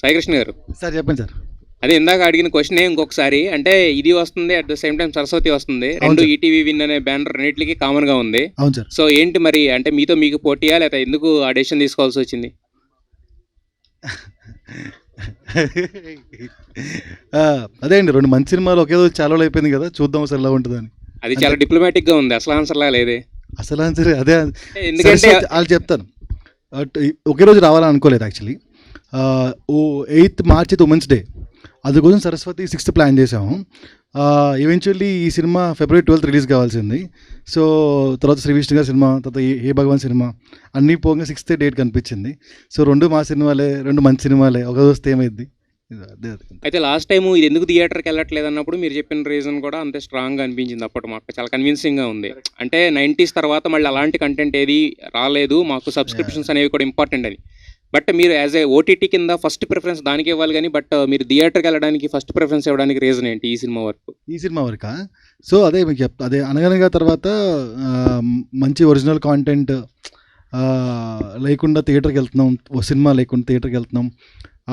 సాయికృష్ణ గారు సార్ చెప్పండి సార్. అదే ఇందాక అడిగిన క్వశ్చన్ ఇంకొకసారి అంటే ఇది వస్తుంది at the same time Saraswati వస్తుంది, అవును రెండు సార్. ఈటీవీ విన్ అనే బ్యానర్ రెండింటికి కామన్ గా ఉంది. అవును సార్. సో ఏంటి మరి అంటే మీతో మీకు పోటీయా లేకపోతే ఎందుకు ఆ డెసిషన్ తీసుకోవాల్సి వచ్చింది? అదే అండి, రెండు మంచి సినిమాలు ఒకే రోజు చాలా రోజులు అయిపోయింది కదా, చూద్దాం అసలు ఎలా ఉంటుందని. అది చాలా డిప్లొమాటిక్ గా ఉంది, అసలు ఆన్సర్ లా లేదే. అసలు ఆన్సర్ అదే. ఎందుకంటే సరస్వతి వాళ్ళు చెప్తాను, ఒకే రోజు రావాలని అనుకోలేదు యాక్చువల్లీ. 8th March అయితే ఉమెన్స్ డే, అందుకోసం సరస్వతి 6th ప్లాన్ చేసాము. ఈవెన్చువల్లీ ఈ సినిమా February 12th రిలీజ్ కావాల్సింది. సో తర్వాత శ్రీ విష్ణు గారి సినిమా, తర్వాత ఏ భగవాన్ సినిమా అన్నీ పోగా 6th డేట్ కనిపించింది. సో రెండు మా సినిమాలే, రెండు మంచి సినిమాలే, ఒక రోజు ఏమైంది. అయితే లాస్ట్ టైం ఇది ఎందుకు థియేటర్కి వెళ్ళట్లేదు అన్నప్పుడు మీరు చెప్పిన రీజన్ కూడా అంతే స్ట్రాంగ్గా అనిపించింది అప్పటి మాకు, చాలా కన్విన్సింగ్గా ఉంది. అంటే 90s తర్వాత మళ్ళీ అలాంటి కంటెంట్ ఏది రాలేదు, మాకు సబ్స్క్రిప్షన్స్ అనేవి కూడా ఇంపార్టెంట్ అని. బట్ మీరు యాజ్ ఏ ఓటీటీ కింద ఫస్ట్ ప్రిఫరెన్స్ దానికి ఇవ్వాలి కానీ, బట్ మీరు థియేటర్కి వెళ్ళడానికి ఫస్ట్ ప్రిఫరెన్స్ ఇవ్వడానికి రీజన్ ఏంటి ఈ సినిమా వరకు? ఈ సినిమా వరకా? సో అదే మీకు చెప్తా, అదే అనగనగా తర్వాత మంచి ఒరిజినల్ కాంటెంట్ లేకుండా థియేటర్కి వెళ్తున్నాం, ఓ సినిమా లేకుండా థియేటర్కి వెళ్తున్నాం.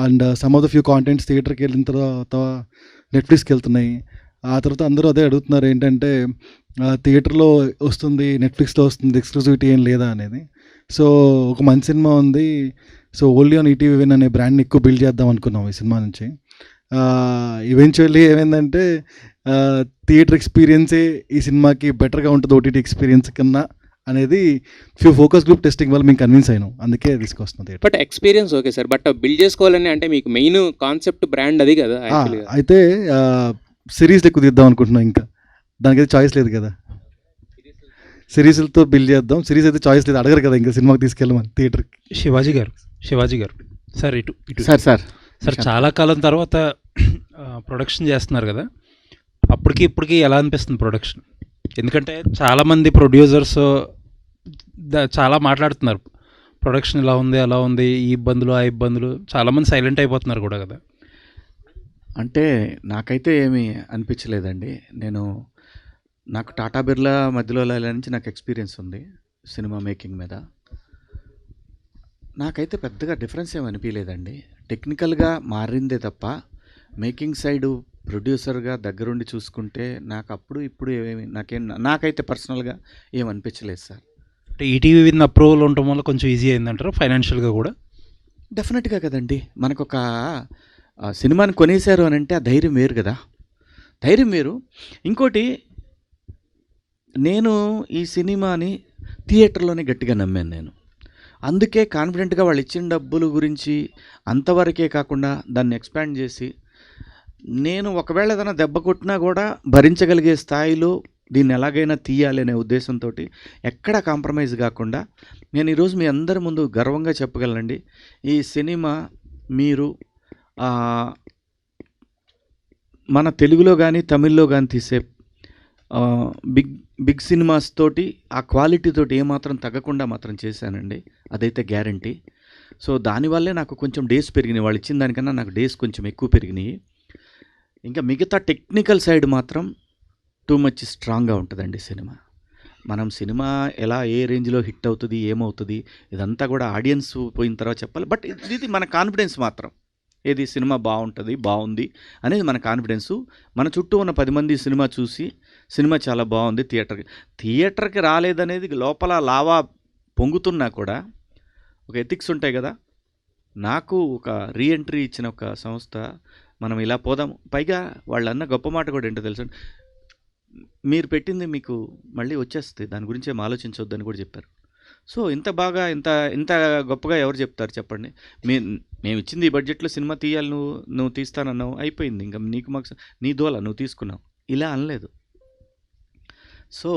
And some of the few contents థియేటర్కి వెళ్ళిన తర్వాత నెట్ఫ్లిక్స్కి వెళ్తున్నాయి. ఆ తర్వాత అందరూ అదే అడుగుతున్నారు, ఏంటంటే థియేటర్లో వస్తుంది, నెట్ఫ్లిక్స్లో వస్తుంది, ఎక్స్క్లూజివిటీ ఏం లేదా అనేది. సో ఒక మంచి సినిమా ఉంది, so only on ETV win అనే బ్రాండ్ని ఎక్కువ బిల్డ్ చేద్దాం అనుకున్నాం ఈ సినిమా నుంచి. ఈవెన్చువల్లీ ఏమైందంటే థియేటర్ ఎక్స్పీరియన్సే ఈ సినిమాకి బెటర్గా ఉంటుంది ఓటీటీ ఎక్స్పీరియన్స్ కన్నా అనేది ఫ్యూ ఫోకస్ గ్రూప్ టెస్టింగ్ వల్ల మేము కన్విన్స్ అయినాం, అందుకే తీసుకొస్తుంది. But experience okay sir, but build చేసుకోవాలని అంటే మీకు మెయిన్ కాన్సెప్ట్ బ్రాండ్ అది కదా. అయితే సిరీస్లు ఎక్కువ తీద్దాం అనుకుంటున్నాం, ఇంకా దానికైతే చాయిస్ లేదు కదా, సిరీస్లతో బిల్డ్ చేద్దాం. సిరీస్ అయితే చాయిస్ లేదు, అడగరు కదా ఇంకా సినిమాకి తీసుకెళ్ళమని థియేటర్కి. శివాజీ గారు సార్ ఇటు సార్ చాలా కాలం తర్వాత ప్రొడక్షన్ చేస్తున్నారు కదా, అప్పటికి ఇప్పటికి ఎలా అనిపిస్తుంది ప్రొడక్షన్? ఎందుకంటే చాలామంది ప్రొడ్యూసర్స్ చాలా మాట్లాడుతున్నారు, ప్రొడక్షన్ ఇలా ఉంది అలా ఉంది, ఈ ఇబ్బందులు ఆ ఇబ్బందులు, చాలామంది సైలెంట్ అయిపోతున్నారు కూడా కదా. అంటే నాకైతే ఏమీ అనిపించలేదండి. నాకు టాటా బిర్లా మధ్యలో నుంచి నాకు ఎక్స్పీరియన్స్ ఉంది సినిమా మేకింగ్ మీద. నాకైతే పెద్దగా డిఫరెన్స్ ఏమి అనిపించలేదండి. టెక్నికల్గా మారిందే తప్ప మేకింగ్ సైడు ప్రొడ్యూసర్గా దగ్గరుండి చూసుకుంటే నాకు అప్పుడు ఇప్పుడు నాకైతే పర్సనల్గా ఏం అనిపించలేదు సార్. అంటే ఈటీవీ విన్ అప్రూవల్ ఉండటం వల్ల కొంచెం ఈజీ అయిందంటారు ఫైనాన్షియల్గా కూడా? డెఫినెట్గా కదండి, మనకొక సినిమాని కొనేశారు అని అంటే ఆ ధైర్యం వేరు కదా, ధైర్యం వేరు. ఇంకోటి, నేను ఈ సినిమాని థియేటర్లోనే గట్టిగా నమ్మాను నేను. అందుకే కాన్ఫిడెంట్గా వాళ్ళు ఇచ్చిన డబ్బుల గురించి అంతవరకే కాకుండా దాన్ని ఎక్స్పాండ్ చేసి, నేను ఒకవేళ ఏదైనా దెబ్బ కొట్టినా కూడా భరించగలిగే స్థాయిలో దీన్ని ఎలాగైనా తీయాలి అనే ఉద్దేశంతో ఎక్కడా కాంప్రమైజ్ కాకుండా నేను ఈరోజు మీ అందరి ముందు గర్వంగా చెప్పగలనండి, ఈ సినిమా మీరు మన తెలుగులో కానీ తమిళ్లో కానీ తీసే బిగ్ సినిమాస్ తోటి ఆ క్వాలిటీ తోటి ఏమాత్రం తగ్గకుండా మాత్రం చేశానండి, అదైతే గ్యారంటీ. సో దానివల్లే నాకు కొంచెం డేస్ పెరిగినాయి, వాళ్ళు ఇచ్చిన దానికన్నా నాకు డేస్ కొంచెం ఎక్కువ పెరిగినాయి. ఇంకా మిగతా టెక్నికల్ సైడ్ మాత్రం టూ మచ్ స్ట్రాంగ్గా ఉంటుందండి సినిమా. మనం సినిమా ఎలా ఏ రేంజ్లో హిట్ అవుతుంది ఏమవుతుంది ఇదంతా కూడా ఆడియన్స్ పోయిన తర్వాత చెప్పాలి. బట్ ఇది మన కాన్ఫిడెన్స్ మాత్రం, ఏది సినిమా బాగుంది అనేది మన కాన్ఫిడెన్సు. మన చుట్టూ ఉన్న 10 మంది సినిమా చూసి సినిమా చాలా బాగుంది, థియేటర్కి రాలేదనేది లోపల లావా పొంగుతున్నా కూడా ఒక ఎథిక్స్ ఉంటాయి కదా. నాకు ఒక రీఎంట్రీ ఇచ్చిన ఒక సంస్థ, మనం ఇలా పోదాము, పైగా వాళ్ళన్న గొప్ప మాట కూడా ఏంటో తెలుసు, మీరు పెట్టింది మీకు మళ్ళీ వచ్చేస్తుంది, దాని గురించి ఏం ఆలోచించవద్దని కూడా చెప్పారు. సో ఇంత బాగా ఇంత గొప్పగా ఎవరు చెప్తారు చెప్పండి? మేము ఇచ్చింది ఈ బడ్జెట్లో సినిమా తీయాలి, నువ్వు తీస్తానన్నావు, అయిపోయింది, ఇంకా నీకు మాకు నీ దోల నువ్వు తీసుకున్నావు, ఇలా అనలేదు. సో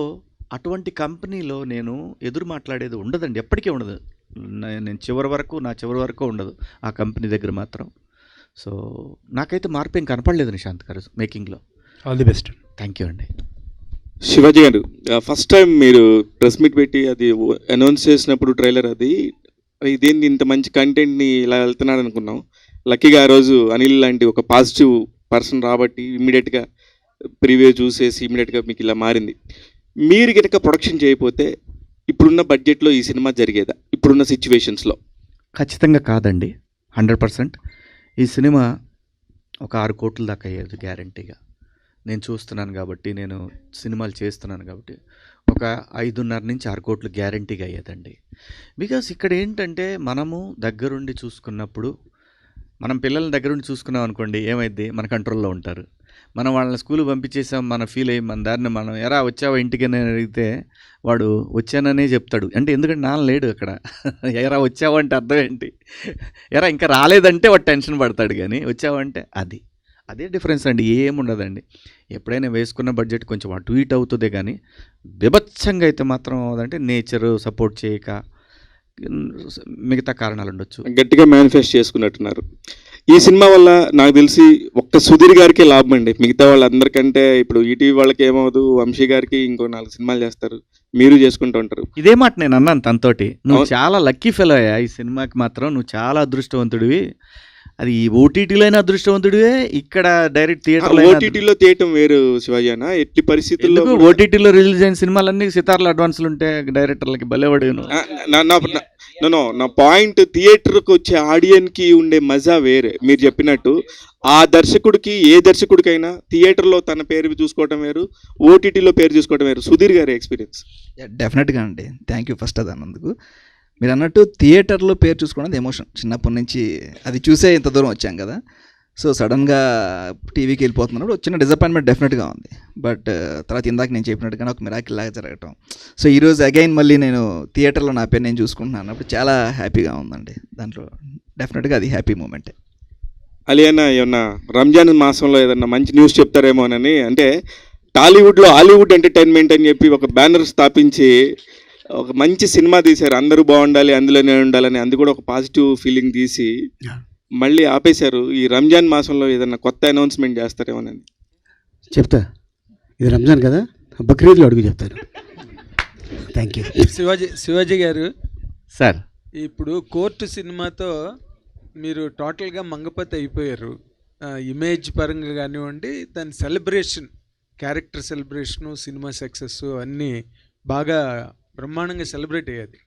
అటువంటి కంపెనీలో నేను ఎదురు మాట్లాడేది ఉండదండి, ఎప్పటికీ ఉండదు. నేను నా చివరి వరకు ఉండదు ఆ కంపెనీ దగ్గర మాత్రం. సో నాకైతే మార్పు ఏం కనపడలేదు నిశాంత్ గారు మేకింగ్లో. All the best. Thank you అండి. శివాజీ గారు, ఫస్ట్ టైం మీరు ప్రెస్ మీట్ పెట్టి అది అనౌన్స్ చేసినప్పుడు ట్రైలర్ ఇదేంటి ఇంత మంచి కంటెంట్ని ఇలా వెళ్తున్నారు అనుకున్నాం. లక్కీగా ఆ రోజు అనిల్ లాంటి ఒక పాజిటివ్ పర్సన్ రాబట్టి ఇమ్మీడియట్గా ప్రీవ్యూ చూసేసి ఇమ్మీడియట్గా మీకు ఇలా మారింది. మీరు కనుక ప్రొడక్షన్ చేయకపోతే ఇప్పుడున్న బడ్జెట్లో ఈ సినిమా జరిగేదా ఇప్పుడున్న సిచ్యువేషన్స్లో? ఖచ్చితంగా కాదండి, 100%. ఈ సినిమా ఒక 6 కోట్ల దాకా అయ్యేది గ్యారంటీగా. నేను చూస్తున్నాను కాబట్టి, నేను సినిమాలు చేస్తున్నాను కాబట్టి ఒక 5.5 నుంచి 6 కోట్లు గ్యారంటీగా అయ్యేదండి. బికాస్ ఇక్కడ ఏంటంటే మనము దగ్గరుండి చూసుకున్నప్పుడు, మనం పిల్లల్ని దగ్గరుండి చూసుకున్నాం అనుకోండి, ఏమైద్ది, మన కంట్రోల్లో ఉంటారు. మనం వాళ్ళని స్కూల్కి పంపించేసాం, మనం ఫీల్ అయ్యి మన దారిని మనం ఎరా వచ్చావా ఇంటికి అని అడిగితే వాడు వచ్చాననే చెప్తాడు. అంటే ఎందుకంటే నాన్న లేడు అక్కడ. ఎరా వచ్చావా అంటే అర్థం ఏంటి, ఎరా ఇంకా రాలేదంటే వాడు టెన్షన్ పడతాడు, కానీ వచ్చావంటే అదే డిఫరెన్స్ అండి, ఏముండదండి. ఎప్పుడైనా వేసుకున్న బడ్జెట్ కొంచెం అటు ఇటు అవుతుందే, కానీ బీభత్సంగా అయితే మాత్రం అదంటే నేచరు సపోర్ట్ చేయక మిగతా కారణాలు ఉండొచ్చు. గట్టిగా మేనిఫెస్ట్ చేసుకున్నట్టున్నారు. ఈ సినిమా వల్ల నాకు తెలిసి ఒక్క సుధీర్ గారికి లాభం అండి. మిగతా వాళ్ళందరికంటే ఇప్పుడు ఈటీవీ వాళ్ళకి ఏమవుదు, వంశీ గారికి ఇంకో 4 సినిమాలు చేస్తారు, మీరు చేసుకుంటూ ఉంటారు. ఇదే మాట నేను అన్నాను తనతోటి, నువ్వు అవును. చాలా లక్కీ ఫెలో అయ్యా ఈ సినిమాకి మాత్రం, నువ్వు చాలా అదృష్టవంతుడివి. అది ఈ ఓటీటీలో అయినా అదృష్టవంతుడివే, ఇక్కడ డైరెక్ట్ థియేటర్లో ఓటీటీలో తీయటం వేరు శివాజీ అన్న. ఎట్టి పరిస్థితుల్లో ఓటీటీలో రిలీజ్ అయిన సినిమాలన్నీ సితార్ల అడ్వాన్స్లు ఉంటే డైరెక్టర్లకి బలేవాడు. నా పాయింట్, థియేటర్కి వచ్చే ఆడియన్కి ఉండే మజా వేరే. మీరు చెప్పినట్టు ఆ దర్శకుడికి, ఏ దర్శకుడికైనా థియేటర్లో తన పేరు చూసుకోవటం వేరు, ఓటీటీలో పేరు చూసుకోవటం వేరు. సుధీర్ గారి ఎక్స్పీరియన్స్. డెఫినెట్గా అండి, థ్యాంక్ యూ ఫస్ట్ అది అన్నందుకు. మీరు అన్నట్టు థియేటర్లో పేరు చూసుకోవడం ఎమోషన్, చిన్నప్పటి నుంచి అది చూసే ఇంత దూరం వచ్చాం కదా. సో సడన్గా టీవీకి వెళ్ళిపోతున్నప్పుడు చిన్న డిసప్పాయింట్మెంట్ డెఫినెట్గా ఉంది. బట్ తర్వాత ఇందాక నేను చెప్పినట్టుగా ఒక మిరాకిల్ లాగా జరగటం, సో ఈరోజు అగైన్ మళ్ళీ నేను థియేటర్లో నా పేరు నేను చూసుకుంటున్నాను అన్నప్పుడు చాలా హ్యాపీగా ఉందండి. దాంట్లో డెఫినెట్గా అది హ్యాపీ మూమెంటే. అలియానా ఏమన్నా రంజాన్ మాసంలో ఏదన్నా మంచి న్యూస్ చెప్తారేమోనని, అంటే టాలీవుడ్లో హాలీవుడ్ ఎంటర్టైన్మెంట్ అని చెప్పి ఒక బ్యానర్ స్థాపించి ఒక మంచి సినిమా తీశారు, అందరూ బాగుండాలి అందులోనే ఉండాలని, అది కూడా ఒక పాజిటివ్ ఫీలింగ్ తీసి మళ్ళీ ఆపేశారు. ఈ రంజాన్ మాసంలో ఏదన్నా కొత్త అనౌన్స్మెంట్ చేస్తారేమోనని. చెప్తా, ఇది రంజాన్ కదా, బక్రీద్లో అడుగు చెప్తాను. Thank you. శివాజీ గారు, సార్ ఇప్పుడు కోర్టు సినిమాతో మీరు టోటల్గా మంగపతి అయిపోయారు. ఇమేజ్ పరంగా కానివ్వండి, దాని celebration, character celebration, cinema success అన్నీ బాగా బ్రహ్మాండంగా సెలబ్రేట్ అయ్యేది.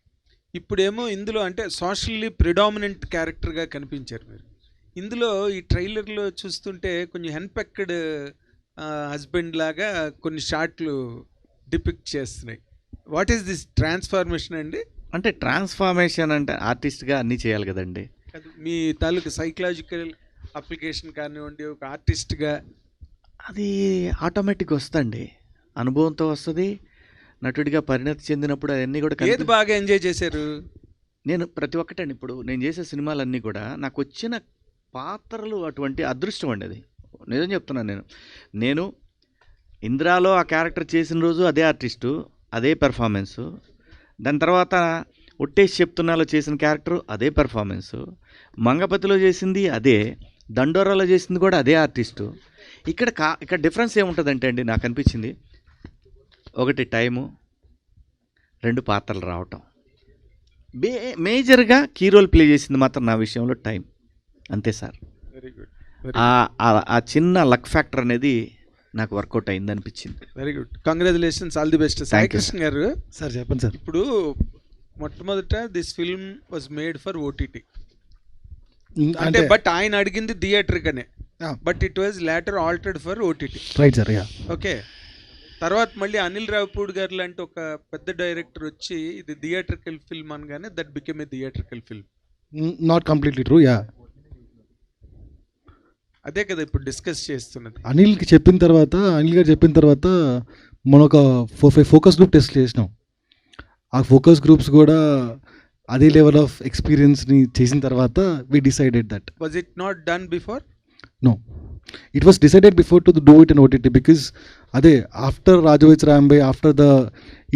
ఇప్పుడేమో ఇందులో అంటే సోషల్లీ ప్రిడామినెంట్ క్యారెక్టర్గా కనిపించారు మీరు. ఇందులో ఈ ట్రైలర్లో చూస్తుంటే కొంచెం హెన్పెక్డ్ హస్బెండ్ లాగా కొన్ని షాట్లు డిపిక్ట్ చేస్తున్నాయి. వాట్ ఈస్ దిస్ ట్రాన్స్ఫార్మేషన్ అండి? అంటే ట్రాన్స్ఫార్మేషన్ అంటే ఆర్టిస్ట్గా అన్నీ చేయాలి కదండి. మీ తాలూకు సైకలాజికల్ అప్లికేషన్ కానివ్వండి, ఒక ఆర్టిస్ట్గా అది ఆటోమేటిక్ వస్తుంది, అనుభవంతో వస్తుంది. నటుడిగా పరిణతి చెందినప్పుడు అవన్నీ కూడా ఏది బాగా ఎంజాయ్ చేశారు? నేను ప్రతి ఒక్కటండి, ఇప్పుడు నేను చేసే సినిమాలన్నీ కూడా నాకు వచ్చిన పాత్రలు అటువంటి అదృష్టం అండి. అది నిజం చెప్తున్నాను. నేను ఇంద్రాలో ఆ క్యారెక్టర్ చేసిన రోజు అదే ఆర్టిస్టు, అదే పెర్ఫార్మెన్సు. దాని తర్వాత ఒట్టేసి చెప్తున్నాలో చేసిన క్యారెక్టర్ అదే పెర్ఫార్మెన్సు, మంగపతిలో చేసింది అదే, దండోరాలో చేసింది కూడా అదే ఆర్టిస్టు. ఇక్కడ డిఫరెన్స్ ఏముంటుందంటే అండి, నాకు అనిపించింది ఒకటి టైము, 2 పాత్రలు రావటం. మేజర్గా కీ రోల్ ప్లే చేసింది మాత్రం నా విషయంలో టైం, అంతే సార్. Very good. ఆ చిన్న లక్ ఫ్యాక్టర్ అనేది నాకు వర్కౌట్ అయింది అనిపించింది. Very good, congratulations, all the best. Saikrishna గారు సార్ చెప్పండి సార్. ఇప్పుడు మొట్టమొదట this film was made for OTT అంటే, బట్ ఆయన అడిగింది థియేటర్ కనే, but it was later altered for OTT. Right sir. Yeah. Okay, తర్వాత మళ్ళీ అనిల్ రావిపూడి గారు లాంటి ఒక పెద్ద డైరెక్టర్ వచ్చి ఇది థియేట్రికల్ ఫిల్మ్ అనగానే that became a theatrical film. Not completely true. Yeah. అదే కదా ఇప్పుడు డిస్కస్ చేస్తున్నది. అనిల్ గారు చెప్పిన తర్వాత మనం ఒక 4-5 ఫోకస్ గ్రూప్ టెస్ట్ చేసినాం. ఆ ఫోకస్ గ్రూప్స్ కూడా అదే లెవెల్ ఆఫ్ ఎక్స్పీరియన్స్ని చేసిన తర్వాత we decided that. Was it not done before? No, it was decided before to do it in OTT because after Rajavich Rambe, after the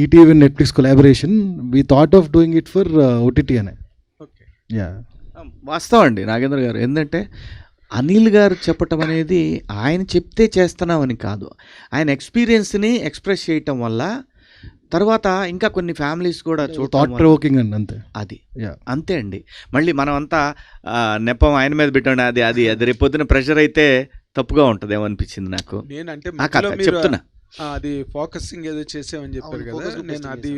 ETV and Netflix collaboration, we thought of doing it for OTT ane. Okay. Yeah. వాస్తవం అండి నాగేంద్ర గారు. ఏంటంటే అనిల్ గారు చెప్పటం అనేది ఆయన చెప్తే చేస్తున్నామని కాదు, ఆయన ఎక్స్పీరియన్స్ని ఎక్స్ప్రెస్ చేయటం వల్ల తర్వాత ఇంకా కొన్ని ఫ్యామిలీస్ కూడా థాట్ ప్రొవోకింగ్ అండి, అంతే. అది అంతే అండి. మళ్ళీ మనం అంతా నెపం ఆయన మీద పెట్టండి, అది రేపొద్దున ప్రెషర్ అయితే తప్పుగా ఉంటుంది ఏమనిపించింది నాకు. నేనంటే చెప్తున్నా, అది ఫోకసింగ్ ఏదో చేసామని చెప్పారు కదా, నేను అది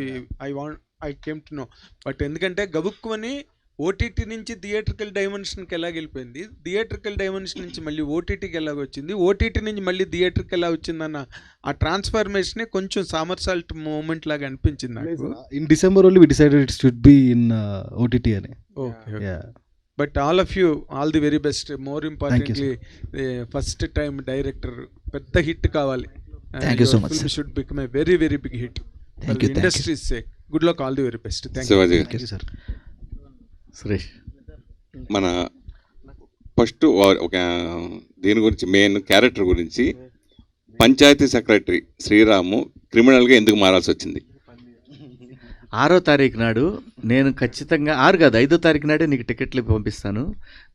I came to know. But ఎందుకంటే గబుక్కుని ఓటీటీ నుంచి థియేట్రికల్ డైమెన్షన్కి ఎలాగ వెళ్ళిపోయింది, థియేట్రికల్ డైమెన్షన్ నుంచి మళ్ళీ ఓటీటీకి ఎలాగ వచ్చింది, ఓటీటీ నుంచి మళ్ళీ థియేటర్కి ఎలా వచ్చిందన్న ఆ ట్రాన్స్ఫర్మేషనే కొంచెం సామర్సాల్ట్ మూమెంట్ లాగా అనిపించింది నాకు. In December only we decided it should be in OTT అని. Okay, but all of you all the very best. More importantly first time director, పెద్ద హిట్ కావాలి. Thank you so much, sir. Should become a very very big hit. Thank you. Industries sake. Good luck, all the very best. Thank you. Shivaji Thank you, sir. Suresh. మన first ఒక దీని గురించి main character గురించి, panchayat secretary Sriramu క్రిమినల్గా ఎందుకు మారాల్సి వచ్చింది? 6వ తారీఖు నాడు నేను ఖచ్చితంగా 6 కాదు 5వ తారీఖు నాడే నీకు టికెట్లు పంపిస్తాను,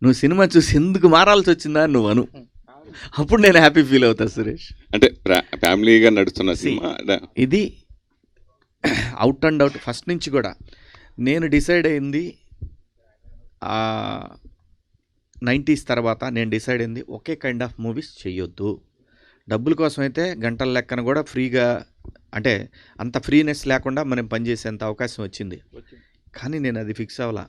నువ్వు సినిమా చూసి ఎందుకు మారాల్సి వచ్చిందా అని నువ్వు అను, అప్పుడు నేను హ్యాపీ ఫీల్ అవుతా సురేష్. అంటే ఫ్యామిలీగా నడుస్తున్న సినిమా ఇది అవుట్ అండ్ అవుట్ ఫస్ట్ నుంచి కూడా నేను డిసైడ్ అయింది 90s తర్వాత. నేను డిసైడ్ అయింది ఒకే కైండ్ ఆఫ్ మూవీస్ చేయొద్దు. డబ్బుల కోసం అయితే గంటల లెక్కన కూడా ఫ్రీగా, అంటే అంత ఫ్రీనెస్ లేకుండా మనం పనిచేసేంత అవకాశం వచ్చింది. కానీ నేను అది ఫిక్స్ అవ్వాల.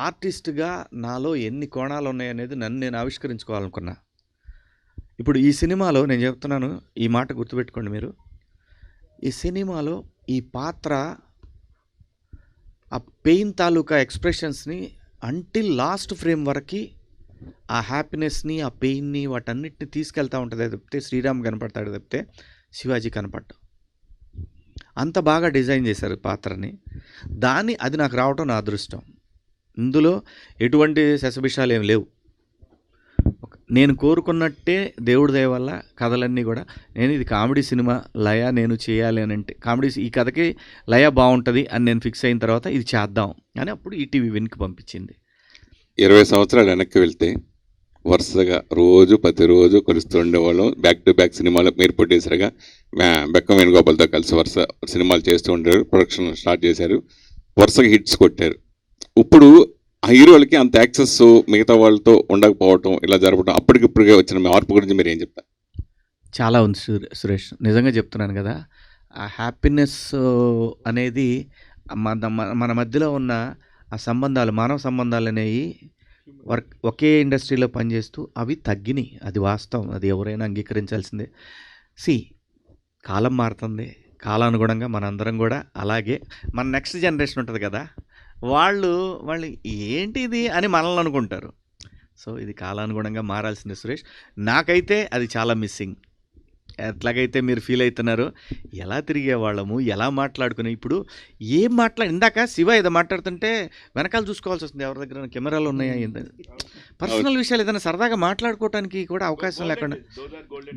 ఆర్టిస్ట్గా నాలో ఎన్ని కోణాలు ఉన్నాయనేది నన్ను నేను ఆవిష్కరించుకోవాలనుకున్నా. ఇప్పుడు ఈ సినిమాలో నేను చెప్తున్నాను, ఈ మాట గుర్తుపెట్టుకోండి మీరు. ఈ సినిమాలో ఈ పాత్ర ఆ పెయిన్ తాలూకా ఎక్స్ప్రెషన్స్ని అంటిల్ లాస్ట్ ఫ్రేమ్ వరకు ఆ హ్యాపీనెస్ని, ఆ పెయిన్ని, వాటన్నిటిని తీసుకెళ్తూ ఉంటుంది తప్పితే శ్రీరామ్ కనపడతాడు తప్పితే శివాజీ కనపడ్డాడు. అంత బాగా డిజైన్ చేశారు పాత్రని. అది నాకు రావటం నా అదృష్టం. ఇందులో ఎటువంటి శశభిషాలు ఏం లేవు. నేను కోరుకున్నట్టే దేవుడి దయ వల్ల కథలన్నీ కూడా, నేను ఇది కామెడీ సినిమా, లయ నేను చేయాలి అని అంటే కామెడీ, ఈ కథకి లయ బాగుంటుంది అని నేను ఫిక్స్ అయిన తర్వాత ఇది చేద్దాం అని అప్పుడు ఈటీవీ విన్కి పంపించింది. 20 సంవత్సరాలు వెనక్కి వెళ్తే వరుసగా ప్రతిరోజు కొలుస్తూ ఉండేవాళ్ళం. బ్యాక్ టు బ్యాక్ సినిమాలు మీరు ప్రొడ్యూసర్గా బెక్కం వేణుగోపాల్తో కలిసి వరుస సినిమాలు చేస్తూ ఉండేవారు. ప్రొడక్షన్ స్టార్ట్ చేశారు, వరుసగా హిట్స్ కొట్టారు. ఇప్పుడు ఆ హీరోలకి అంత యాక్సెస్ మిగతా వాళ్ళతో ఉండకపోవటం, ఇలా జరగడం, అప్పటికిప్పుడుగా వచ్చిన మార్పు గురించి మీరు ఏం చెప్తారు? చాలా ఉంది సురేష్, నిజంగా చెప్తున్నాను కదా. ఆ హ్యాపీనెస్ అనేది మన మధ్యలో ఉన్న ఆ సంబంధాలు, మానవ సంబంధాలు అనేవి ఒకే ఇండస్ట్రీలో పనిచేస్తూ అవి తగ్గినాయి. అది వాస్తవం, అది ఎవరైనా అంగీకరించాల్సిందే. కాలం మారుతుంది, కాలానుగుణంగా మనందరం కూడా అలాగే, మన నెక్స్ట్ జనరేషన్ ఉంటుంది కదా, వాళ్ళు ఏంటి ఇది అని మనల్ని అనుకుంటారు. సో ఇది కాలానుగుణంగా మారాల్సిందే సురేష్. నాకైతే అది చాలా మిస్సింగ్. ఎట్లాగైతే మీరు ఫీల్ అవుతున్నారో, ఎలా తిరిగేవాళ్ళము, ఎలా మాట్లాడుకుని, ఇప్పుడు ఏం ఇందాక శివ ఏదో మాట్లాడుతుంటే వెనకాల చూసుకోవాల్సి వస్తుంది, ఎవరి దగ్గర కెమెరాలు ఉన్నాయా, పర్సనల్ విషయాలు ఏదైనా సరదాగా మాట్లాడుకోవడానికి కూడా అవకాశం లేకుండా.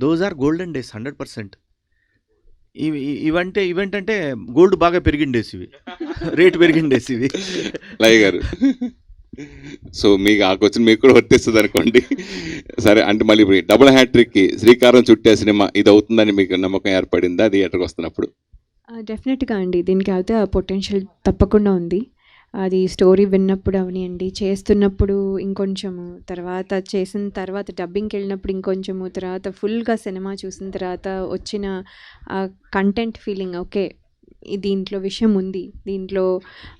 Those are golden days 100%. ఇవంటే గోల్డ్ బాగా పెరిగిండేసి, ఇవి రేటు పెరిగిండేసి ఇవి. లయ గారు, సో మీకు ఆ క్వశ్చన్ మీకు కూడా వర్తిస్తుంది అనుకోండి. సరే, అంటే మళ్ళీ ఇప్పుడు డబుల్ హ్యాట్రిక్కి శ్రీకారం చుట్టే సినిమా ఇది అవుతుందని మీకు నమ్మకం ఏర్పడిందా థియేటర్కి వస్తున్నప్పుడు? డెఫినెట్గా అండి, దీనికి అయితే ఆ పొటెన్షియల్ తప్పకుండా ఉంది. అది స్టోరీ విన్నప్పుడు అవనివ్వండి, చేస్తున్నప్పుడు ఇంకొంచెము, తర్వాత చేసిన తర్వాత డబ్బింగ్కి వెళ్ళినప్పుడు ఇంకొంచెము, తర్వాత ఫుల్గా సినిమా చూసిన తర్వాత వచ్చిన కంటెంట్ ఫీలింగ్, ఓకే దీంట్లో విషయం ఉంది, దీంట్లో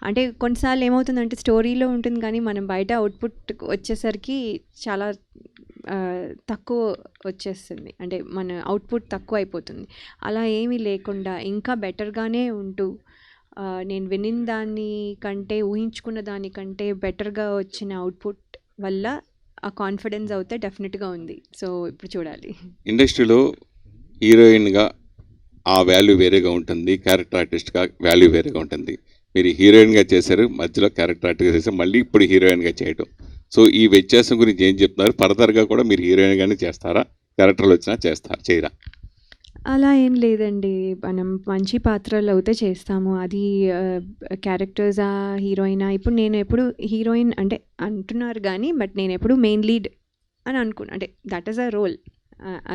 అంటే కొన్నిసార్లు ఏమవుతుందంటే స్టోరీలో ఉంటుంది కానీ మనం బయట అవుట్పుట్ వచ్చేసరికి చాలా తక్కువ వచ్చేస్తుంది, అంటే మన అవుట్పుట్ తక్కువ అయిపోతుంది. అలా ఏమీ లేకుండా ఇంకా బెటర్గానే ఉంటూ నేను వినిన దానికంటే, ఊహించుకున్న దానికంటే బెటర్గా వచ్చిన అవుట్పుట్ వల్ల ఆ కాన్ఫిడెన్స్ అయితే డెఫినెట్గా ఉంది. సో ఇప్పుడు చూడాలి. ఇండస్ట్రీలో హీరోయిన్గా ఆ వాల్యూ వేరేగా ఉంటుంది, క్యారెక్టర్ ఆర్టిస్ట్గా వాల్యూ వేరేగా ఉంటుంది. మీరు హీరోయిన్గా చేశారు, మధ్యలో క్యారెక్టర్ ఆర్టిస్ట్గా చేశారు, మళ్ళీ ఇప్పుడు హీరోయిన్గా చేయడం. సో ఈ వ్యత్యాసం గురించి ఏం చెప్తున్నారు? ఫర్దర్గా కూడా మీరు హీరోయిన్గానే చేస్తారా, క్యారెక్టర్లు వచ్చినా చేయరా? అలా ఏం లేదండి, మనం మంచి పాత్రలు అయితే చేస్తాము. అది క్యారెక్టర్సా, హీరోయినా, ఇప్పుడు నేను ఎప్పుడు హీరోయిన్ అంటే అంటున్నారు కానీ బట్ నేను ఎప్పుడు మెయిన్ లీడ్ అని అనుకున్నాను, అంటే దట్ ఈస్ అ రోల్.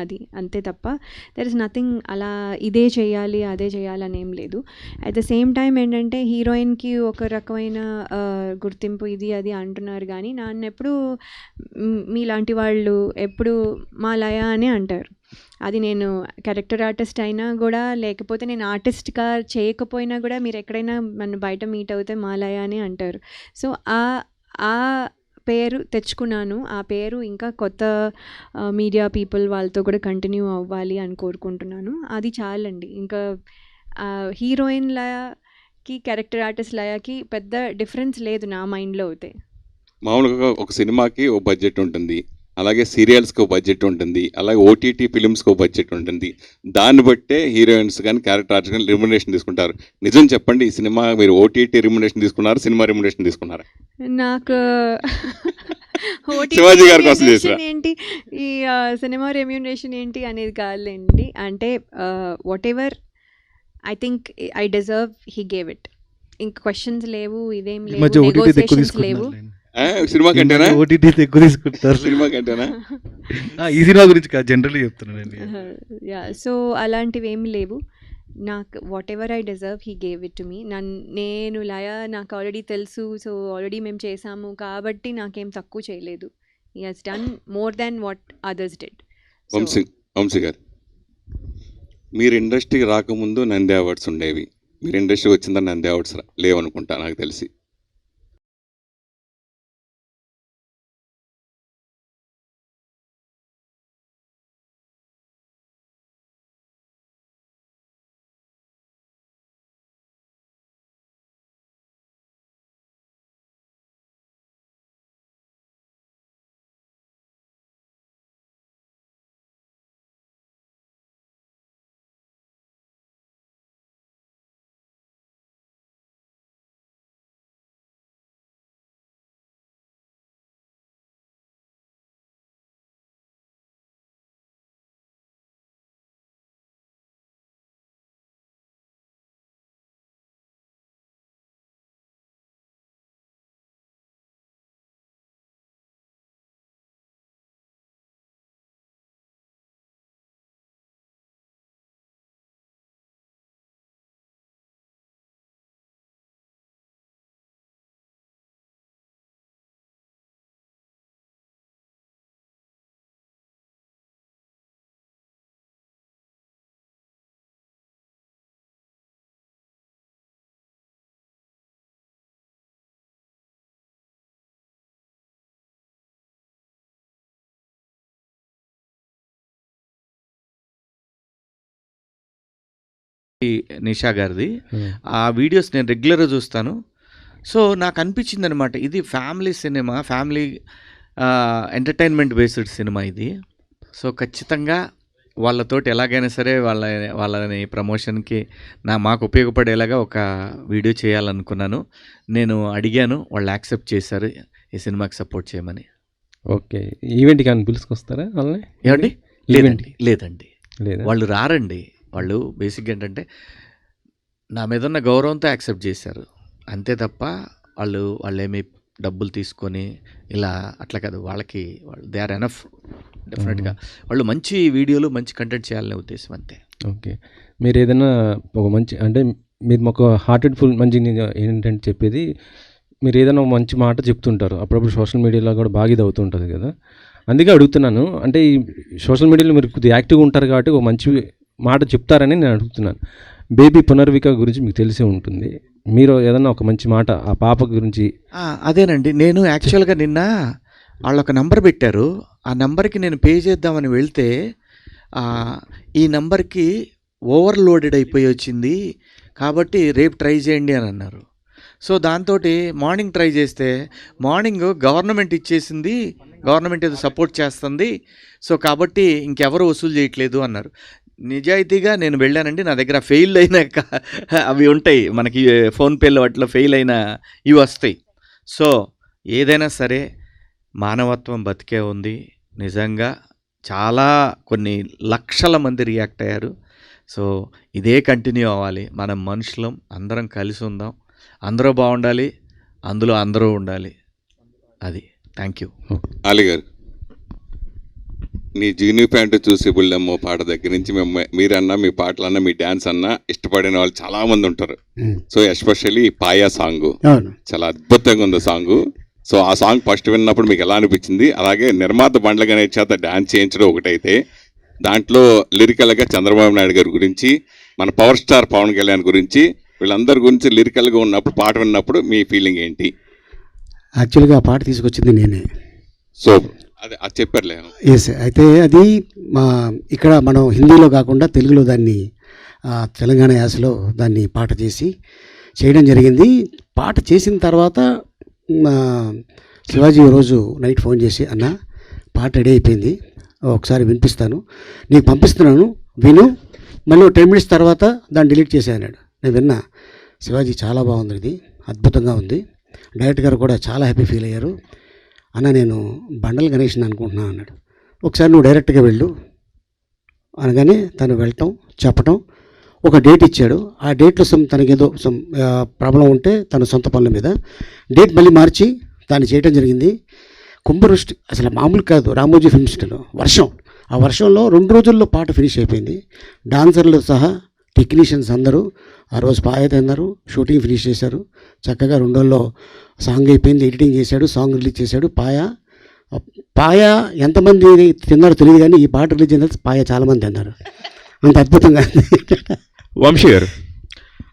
అది అంతే తప్ప దెర్ ఇస్ నథింగ్ అలా ఇదే చేయాలి అదే చేయాలి అని ఏం లేదు. అట్ ద సేమ్ టైం ఏంటంటే హీరోయిన్కి ఒక రకమైన గుర్తింపు ఇది అది అంటున్నారు, కానీ నన్ను ఎప్పుడు మీలాంటి వాళ్ళు ఎప్పుడు మా లయ అని అంటారు. అది నేను క్యారెక్టర్ ఆర్టిస్ట్ అయినా కూడా లేకపోతే నేను ఆర్టిస్ట్గా చేయకపోయినా కూడా మీరు ఎక్కడైనా నన్ను బయట మీట్ అవుతే మా లయ అని అంటారు. సో ఆ పేరు తెచ్చుకున్నాను. ఆ పేరు ఇంకా కొత్త మీడియా పీపుల్ వాళ్ళతో కూడా కంటిన్యూ అవ్వాలి అని కోరుకుంటున్నాను. అది చాలండి. ఇంకా హీరోయిన్ లయకి క్యారెక్టర్ ఆర్టిస్ట్ లయకి పెద్ద డిఫరెన్స్ లేదు నా మైండ్లో అయితే. మామూలుగా ఒక సినిమాకి ఓ బడ్జెట్ ఉంటుంది, అలాగే సీరియల్స్కి ఒక బడ్జెట్ ఉంటుంది, అలాగే ఓటీటీ ఫిలిమ్స్కి ఒక బడ్జెట్ ఉంటుంది. దాన్ని బట్టే హీరోయిన్స్ కానీ క్యారెక్టర్ ఆర్టిస్ట్ కానీ రెమ్యునరేషన్ తీసుకుంటారు. నిజం చెప్పండి, ఈ సినిమా మీరు ఓటీటీ రెమ్యునరేషన్ తీసుకున్నారు, సినిమా రెమ్యునరేషన్ తీసుకున్నారా? నాకు శివాజీ గారి కోసం చేసారా? ఏంటి ఈ సినిమా రెమ్యూనరేషన్ ఏంటి అనేది కాదులేండి. అంటే what ever I think I deserve he gave it. ఇంక క్వశ్చన్స్ లేవు, ఇదేం ఈ మధ్య లేవు, ఓటీటీ ఎక్కువ నెగోసియేషన్స్ లేవు. తీసుకుంటున్నారు. సినిమా కంటేనా? ఓటీటీ ఎక్కువ తీసుకుంటారు. సినిమా కంటేనా? ఈ సినిమా గురించి కాదు, జనరల్లీ చెప్తున్నానండి. యా, సో అలాంటివి ఏమి లేవు. నాకు whatever I deserve he gave it to me. నేను లయ నాకు ఆల్రెడీ తెలుసు, సో ఆల్రెడీ మేము చేసాము కాబట్టి నాకేం తక్కువ చేయలేదు. He has done more than what others did. Vamsi గారు, మీరు ఇండస్ట్రీకి రాకముందు నంది అవార్డ్స్ ఉండేవి, మీరు ఇండస్ట్రీకి వచ్చిన తర్వాత నంది అవార్డ్స్ లేవనుకుంటా నాకు తెలిసి. నిషా గారిది ఆ వీడియోస్ నేను రెగ్యులర్గా చూస్తాను. సో నాకు అనిపించింది అనమాట, ఇది family cinema, family entertainment based cinema ఇది. సో ఖచ్చితంగా వాళ్ళతోటి ఎలాగైనా సరే వాళ్ళని ప్రమోషన్కి మాకు ఉపయోగపడేలాగా ఒక వీడియో చేయాలనుకున్నాను. నేను అడిగాను, వాళ్ళు యాక్సెప్ట్ చేశారు ఈ సినిమాకి సపోర్ట్ చేయమని. ఓకే, ఈవెంట్కి అని పిలుచుకొస్తారా వాళ్ళని? ఏమండి? లేదండి, లేదండి, లేదా? వాళ్ళు రారండి. వాళ్ళు బేసిక్గా ఏంటంటే నా మీద ఉన్న గౌరవంతో యాక్సెప్ట్ చేశారు అంతే తప్ప వాళ్ళేమి డబ్బులు తీసుకొని ఇలా అట్లా కాదు. వాళ్ళు దే ఆర్ ఎనఫ్. డెఫినెట్గా వాళ్ళు మంచి వీడియోలు మంచి కంటెంట్ చేయాలనే ఉద్దేశం అంతే. ఓకే, మీరు ఏదైనా ఒక మంచి అంటే మీరు మాకు హార్టెడ్ ఫుల్ మంచి ఏంటంటే చెప్పేది, మీరు ఏదైనా ఒక మంచి మాట చెప్తుంటారు అప్పుడప్పుడు సోషల్ మీడియాలో కూడా బాగా ఇది అవుతుంటుంది కదా, అందుకే అడుగుతున్నాను. అంటే ఈ సోషల్ మీడియాలో మీరు కొద్దిగా యాక్టివ్గా ఉంటారు కాబట్టి ఒక మంచి మాట చెప్తారని నేను అడుగుతున్నాను. బేబీ పునర్విక గురించి మీకు తెలిసే ఉంటుంది, మీరు ఏదన్నా ఒక మంచి మాట ఆ పాప గురించి. అదేనండి, నేను యాక్చువల్గా నిన్న వాళ్ళు ఒక నంబర్ పెట్టారు. ఆ నెంబర్కి నేను పే చేద్దామని వెళ్తే ఈ నెంబర్కి ఓవర్లోడెడ్ అయిపోయి వచ్చింది కాబట్టి రేపు ట్రై చేయండి అని అన్నారు. సో దాంతో మార్నింగ్ ట్రై చేస్తే మార్నింగ్ గవర్నమెంట్ ఇచ్చేసింది, గవర్నమెంట్ ఏదో సపోర్ట్ చేస్తుంది, సో కాబట్టి ఇంకెవరు వసూలు చేయట్లేదు అన్నారు. నిజాయితీగా నేను వెళ్ళానండి. నా దగ్గర ఫెయిల్ అయిన అవి ఉంటాయి మనకి ఫోన్పేలో, వాటిలో ఫెయిల్ అయిన ఇవి వస్తాయి. సో ఏదైనా సరే మానవత్వం బతికే ఉంది. నిజంగా చాలా కొన్ని లక్షల మంది రియాక్ట్ అయ్యారు. సో ఇదే కంటిన్యూ అవ్వాలి. మనం మనుషులం, అందరం కలిసి ఉందాం, అందరూ బాగుండాలి, అందులో అందరూ ఉండాలి. అది. Thank you. అలీ గారు. నీ జీని ప్యాంటు చూసి బుల్లెమ్మో పాట దగ్గర నుంచి మీరన్నా మీ పాటలన్నా మీ డ్యాన్స్ అన్నా ఇష్టపడిన వాళ్ళు చాలా మంది ఉంటారు. సో ఎస్పెషల్లీ పాయా సాంగ్ చాలా అద్భుతంగా ఉంది సాంగ్. సో ఆ సాంగ్ ఫస్ట్ విన్నప్పుడు మీకు ఎలా అనిపించింది? అలాగే నిర్మాత బండ్ల గణేష్ చేత డ్యాన్స్ చేయించడం ఒకటైతే దాంట్లో లిరికల్గా చంద్రబాబు నాయుడు గారి గురించి, మన పవర్ స్టార్ పవన్ కళ్యాణ్ గురించి, వీళ్ళందరి గురించి లిరికల్గా ఉన్నప్పుడు పాట విన్నప్పుడు మీ ఫీలింగ్ ఏంటి? యాక్చువల్గా ఆ పాట తీసుకొచ్చింది నేనే. సో అది చెప్పారులే. ఎస్, అయితే అది ఇక్కడ మనం హిందీలో కాకుండా తెలుగులో దాన్ని తెలంగాణ యాసలో దాన్ని పాట చేసి చేయడం జరిగింది. పాట చేసిన తర్వాత శివాజీ రోజు నైట్ ఫోన్ చేసి, అన్న పాట రెడీ అయిపోయింది, ఒకసారి వినిపిస్తాను, నీకు పంపిస్తున్నాను విను, మళ్ళీ 10 minutes తర్వాత దాన్ని డిలీట్ చేసే అన్నాడు. నేను విన్నా, శివాజీ చాలా బాగుంది, ఇది అద్భుతంగా ఉంది, డైరెక్టర్ గారు కూడా చాలా హ్యాపీ ఫీల్ అయ్యారు, అన్న నేను బండల గణేష్ని అనుకుంటున్నాను అన్నాడు. ఒకసారి నువ్వు డైరెక్ట్గా వెళ్ళు అనగానే తను వెళ్ళటం చెప్పటం, ఒక డేట్ ఇచ్చాడు. ఆ డేట్లో తనకేదో ప్రాబ్లం ఉంటే తన సొంత పనుల మీద డేట్ మళ్ళీ మార్చి దాన్ని చేయడం జరిగింది. కుంభవృష్టి అసలు మామూలు కాదు, రామోజీ ఫిల్మ్ సిటీలో వర్షం, ఆ వర్షంలో 2 రోజుల్లో పాట ఫినిష్ అయిపోయింది. డాన్సర్లు సహా టెక్నీషియన్స్ అందరూ ఆ రోజు పాయ తిన్నారు, షూటింగ్ ఫినిష్ చేశారు చక్కగా. 2 రోజుల్లో సాంగ్ అయిపోయింది, ఎడిటింగ్ చేశాడు, సాంగ్ రిలీజ్ చేశాడు. పాయ ఎంతమంది తిన్నారో తెలియదు, కానీ ఈ పాట రిలీజ్ అయిన పాయ చాలామంది తిన్నారు, అంత అద్భుతంగా. వంశీ గారు,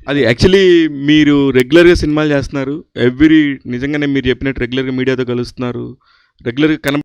అది యాక్చువల్లీ మీరు రెగ్యులర్గా సినిమాలు చేస్తున్నారు, నిజంగానే మీరు చెప్పినట్టు రెగ్యులర్గా మీడియాతో కలుస్తున్నారు, రెగ్యులర్గా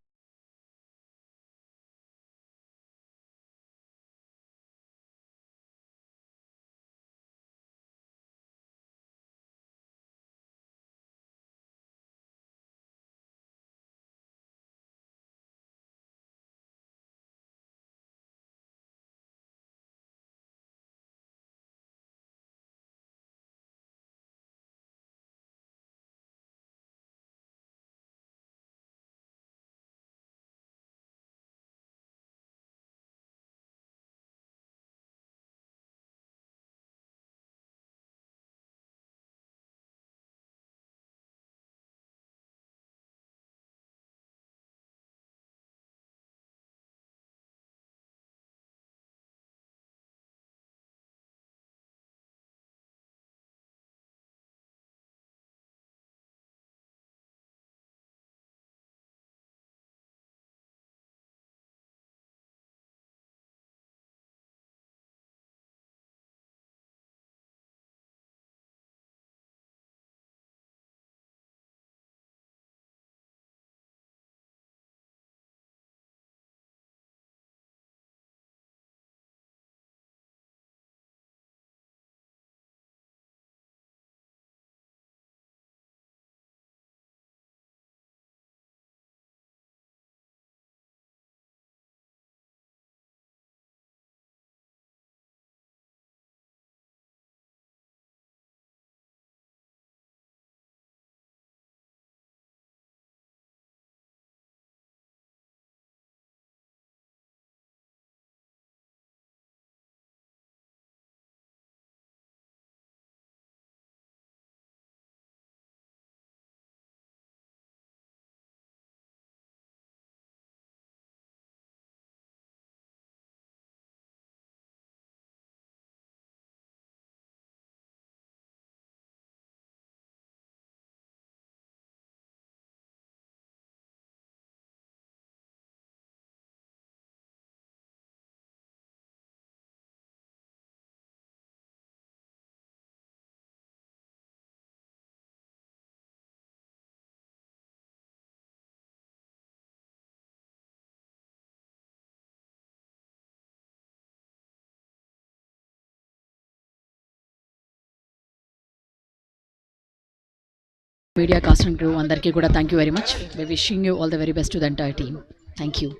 Media cast and crew andarki kuda thank you very much. We're wishing you all the very best to the entire team. Thank you.